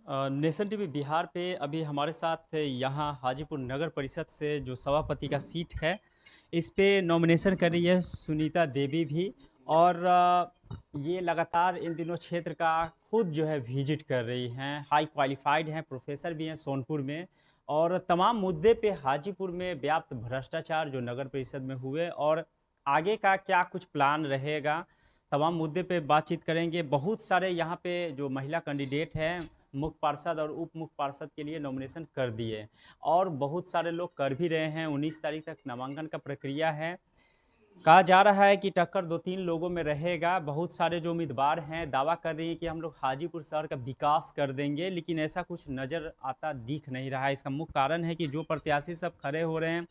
Nation TV Bihar पे अभी हमारे साथ यहाँ हाजीपुर नगर परिषद से जो सभापति का सीट है, इस पे नॉमिनेशन कर रही है सुनीता देवी भी। और ये लगातार इन दिनों क्षेत्र का खुद जो है विजिट कर रही हैं, हाई क्वालिफाइड हैं, प्रोफेसर भी हैं सोनपुर में। और तमाम मुद्दे पे हाजीपुर में व्याप्त भ्रष्टाचार जो नगर परिषद में हुए और आगे का क्या कुछ प्लान रहेगा, तमाम मुद्दे पे बातचीत करेंगे। बहुत सारे यहाँ पे जो महिला कैंडिडेट हैं, मुख्य पार्षद और उप मुख्य पार्षद के लिए नॉमिनेशन कर दिए और बहुत सारे लोग कर भी रहे हैं। 19 तारीख तक नामांकन का प्रक्रिया है। कहा जा रहा है कि टक्कर 2-3 लोगों में रहेगा। बहुत सारे जो उम्मीदवार हैं दावा कर रही हैं कि हम लोग हाजीपुर शहर का विकास कर देंगे, लेकिन ऐसा कुछ नज़र आता दिख नहीं रहा है। इसका मुख्य कारण है कि जो प्रत्याशी सब खड़े हो रहे हैं,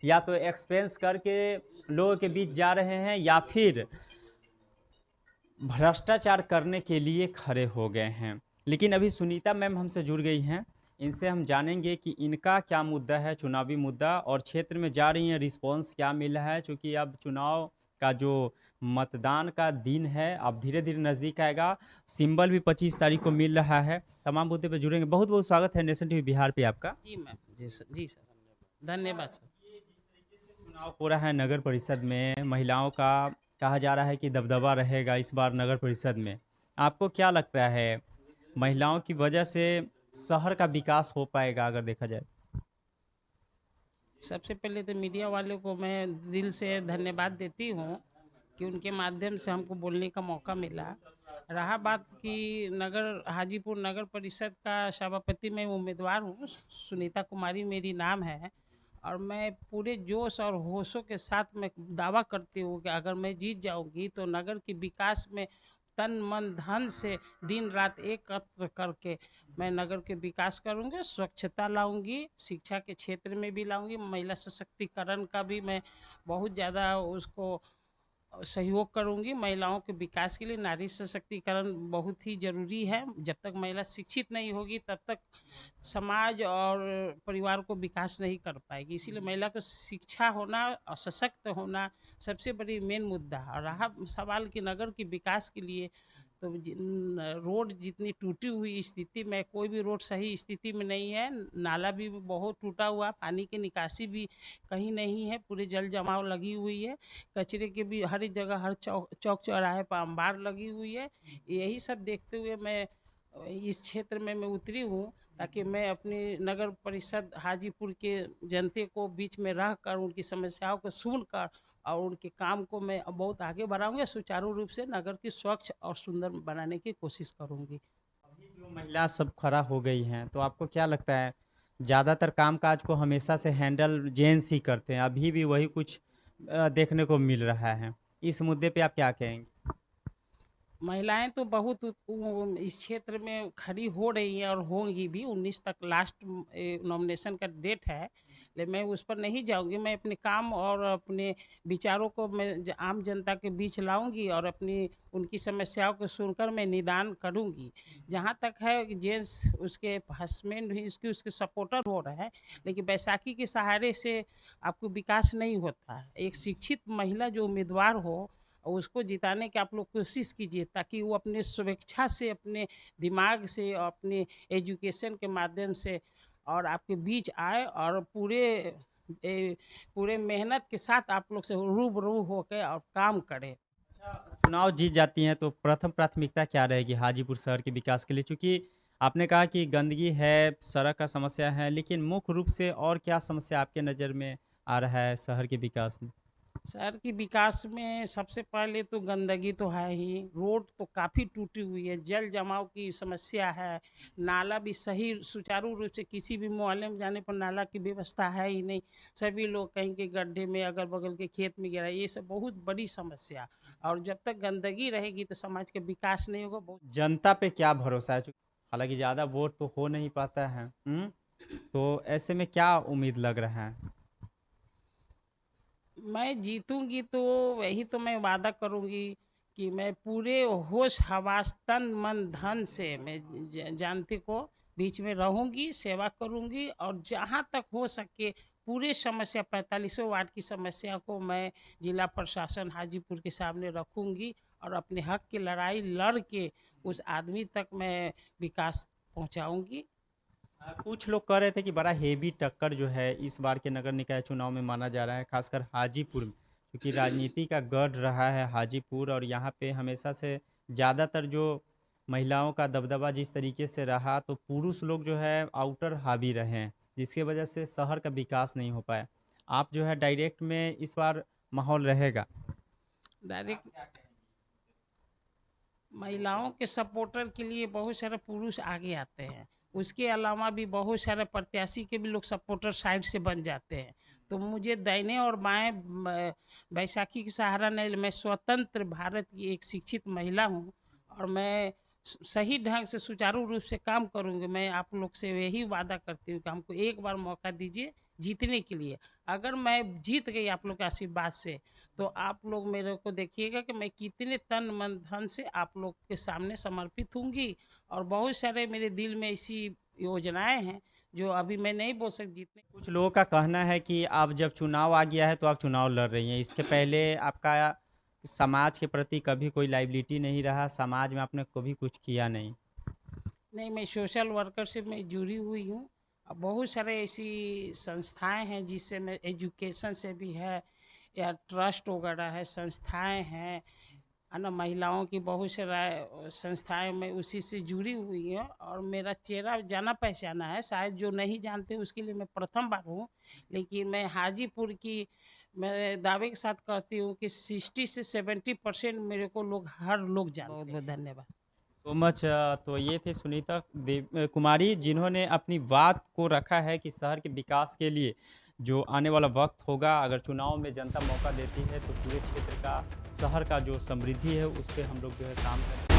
या तो एक्सपेंस करके लोगों के बीच जा रहे हैं या फिर भ्रष्टाचार करने के लिए खड़े हो गए हैं। लेकिन अभी सुनीता मैम हमसे जुड़ गई हैं, इनसे हम जानेंगे कि इनका क्या मुद्दा है, चुनावी मुद्दा, और क्षेत्र में जा रही हैं रिस्पॉन्स क्या मिल रहा है। चूँकि अब चुनाव का जो मतदान का दिन है अब धीरे धीरे नज़दीक आएगा। सिंबल भी 25 तारीख को मिल रहा है। तमाम मुद्दे पे जुड़ेंगे। बहुत बहुत स्वागत है नेशन टीवी बिहार पे आपका। जी मैम, जी सर, जी सर, धन्यवाद सर। चुनाव हो रहा है नगर परिषद में, महिलाओं का कहा जा रहा है कि दबदबा रहेगा इस बार नगर परिषद में। आपको क्या लगता है, महिलाओं की वजह से शहर का विकास हो पाएगा अगर देखा जाए? सबसे पहले तो मीडिया वालों को मैं दिल से धन्यवाद देती हूँ कि उनके माध्यम से हमको बोलने का मौका मिला। रहा बात कि नगर हाजीपुर नगर परिषद का सभापति मैं उम्मीदवार हूँ, सुनीता कुमारी मेरी नाम है। और मैं पूरे जोश और होशों के साथ मैं दावा करती हूँ कि अगर मैं जीत जाऊँगी तो नगर के विकास में तन मन धन से दिन रात एकत्र करके मैं नगर के विकास करूँगी, स्वच्छता लाऊंगी, शिक्षा के क्षेत्र में भी लाऊंगी, महिला सशक्तिकरण का भी मैं बहुत ज़्यादा उसको सहयोग करूंगी। महिलाओं के विकास के लिए नारी सशक्तिकरण बहुत ही ज़रूरी है। जब तक महिला शिक्षित नहीं होगी तब तक समाज और परिवार को विकास नहीं कर पाएगी। इसीलिए महिला को शिक्षा होना और सशक्त होना सबसे बड़ी मेन मुद्दा है। और रहा सवाल कि नगर के विकास के लिए तो रोड जितनी टूटी हुई स्थिति में, कोई भी रोड सही स्थिति में नहीं है। नाला भी बहुत टूटा हुआ, पानी की निकासी भी कहीं नहीं है, पूरे जल जमाव लगी हुई है। कचरे के भी हर एक जगह, हर चौक चौक चौराहे पर अंबार लगी हुई है। यही सब देखते हुए मैं इस क्षेत्र में मैं उतरी हूँ, ताकि मैं अपनी नगर परिषद हाजीपुर के जनते को बीच में रह कर उनकी समस्याओं को सुनकर और उनके काम को मैं बहुत आगे बढ़ाऊंगा। सुचारू रूप से नगर की स्वच्छ और सुंदर बनाने की कोशिश करूंगी। अभी जो महिला सब खड़ा हो गई हैं, तो आपको क्या लगता है, ज़्यादातर कामकाज को हमेशा से हैंडल जेंट्स ही करते हैं, अभी भी वही कुछ देखने को मिल रहा है। इस मुद्दे पे आप क्या कहेंगे? महिलाएं तो बहुत इस क्षेत्र में खड़ी हो रही हैं और होंगी भी। 19 तक लास्ट नॉमिनेशन का डेट है, लेकिन मैं उस पर नहीं जाऊंगी। मैं अपने काम और अपने विचारों को मैं आम जनता के बीच लाऊंगी और अपनी उनकी समस्याओं को सुनकर मैं निदान करूंगी। जहां तक है कि जेंट्स उसके हस्बैंड भी इसके उसके सपोर्टर हो रहे हैं, लेकिन बैसाखी के सहारे से आपको विकास नहीं होता है। एक शिक्षित महिला जो उम्मीदवार हो और उसको जिताने की आप लोग कोशिश कीजिए, ताकि वो अपने स्वेच्छा से, अपने दिमाग से और अपने एजुकेशन के माध्यम से और आपके बीच आए और ए, पूरे मेहनत के साथ आप लोग से रूबरू होकर और काम करे। चुनाव जीत जाती हैं तो प्रथम प्राथमिकता क्या रहेगी हाजीपुर शहर के विकास के लिए? चूँकि आपने कहा कि गंदगी है, सड़क का समस्या है, लेकिन मुख्य रूप से और क्या समस्या आपके नज़र में आ रहा है शहर के विकास में? शहर के विकास में सबसे पहले तो गंदगी तो है ही, रोड तो काफ़ी टूटी हुई है, जल जमाव की समस्या है, नाला भी सही सुचारू रूप से किसी भी मोहल्ले में जाने पर नाला की व्यवस्था है ही नहीं। सभी लोग कहीं के गड्ढे में, अगल बगल के खेत में गिरा, ये सब बहुत बड़ी समस्या। और जब तक गंदगी रहेगी तो समाज का विकास नहीं होगा। बहुत जनता पे क्या भरोसा है? हालाँकि ज़्यादा वोट तो हो नहीं पाता है। तो ऐसे में क्या उम्मीद लग रहा है? मैं जीतूंगी तो वही तो मैं वादा करूंगी कि मैं पूरे होश हवास तन मन धन से मैं जानती को बीच में रहूंगी, सेवा करूंगी और जहां तक हो सके पूरे समस्या 4500 वार्ड की समस्या को मैं जिला प्रशासन हाजीपुर के सामने रखूंगी और अपने हक की लड़ाई लड़ के उस आदमी तक मैं विकास पहुंचाऊंगी। कुछ लोग कह रहे थे कि बड़ा हेवी टक्कर जो है इस बार के नगर निकाय चुनाव में माना जा रहा है, खासकर हाजीपुर में, क्योंकि राजनीति का गढ़ रहा है हाजीपुर, और यहाँ पे हमेशा से ज़्यादातर जो महिलाओं का दबदबा जिस तरीके से रहा, तो पुरुष लोग जो है आउटर हावी रहे हैं, जिसकी वजह से शहर का विकास नहीं हो पाया। आप जो है डायरेक्ट में इस बार माहौल रहेगा। डायरेक्ट महिलाओं के सपोर्टर के लिए बहुत सारे पुरुष आगे आते हैं। उसके अलावा भी बहुत सारे प्रत्याशी के भी लोग सपोर्टर साइड से बन जाते हैं। तो मुझे दाहिने और बाएं बैसाखी की सहारा नहीं, मैं स्वतंत्र भारत की एक शिक्षित महिला हूँ और मैं सही ढंग से सुचारू रूप से काम करूँगी। मैं आप लोग से यही वादा करती हूँ कि हमको एक बार मौका दीजिए जीतने के लिए। अगर मैं जीत गई आप लोग के आशीर्वाद से, तो आप लोग मेरे को देखिएगा कि मैं कितने तन मन धन से आप लोग के सामने समर्पित होंगी। और बहुत सारे मेरे दिल में ऐसी योजनाएं हैं जो अभी मैं नहीं बोल सकती जीतने। कुछ लोगों का कहना है कि आप जब चुनाव आ गया है तो आप चुनाव लड़ रही हैं, इसके पहले आपका समाज के प्रति कभी कोई लाइबिलिटी नहीं रहा, समाज में आपने कभी कुछ किया नहीं। नहीं, मैं सोशल वर्कर से मैं जुड़ी हुई हूँ। अब बहुत सारे ऐसी संस्थाएं हैं जिससे मैं, एजुकेशन से भी है या ट्रस्ट वगैरह है, संस्थाएं हैं, है ना, महिलाओं की बहुत सारा संस्थाएं मैं उसी से जुड़ी हुई हूँ। और मेरा चेहरा जाना पहचाना है, शायद जो नहीं जानते उसके लिए मैं प्रथम बार हूँ। लेकिन मैं हाजीपुर की, मैं दावे के साथ कहती हूँ कि 60 से 70% मेरे को लोग, हर लोग जानते हैं। बहुत बहुत धन्यवाद। So much. तो ये थे सुनीता कुमारी, जिन्होंने अपनी बात को रखा है कि शहर के विकास के लिए जो आने वाला वक्त होगा, अगर चुनाव में जनता मौका देती है तो पूरे क्षेत्र का, शहर का जो समृद्धि है उस पर हम लोग जो है काम करें।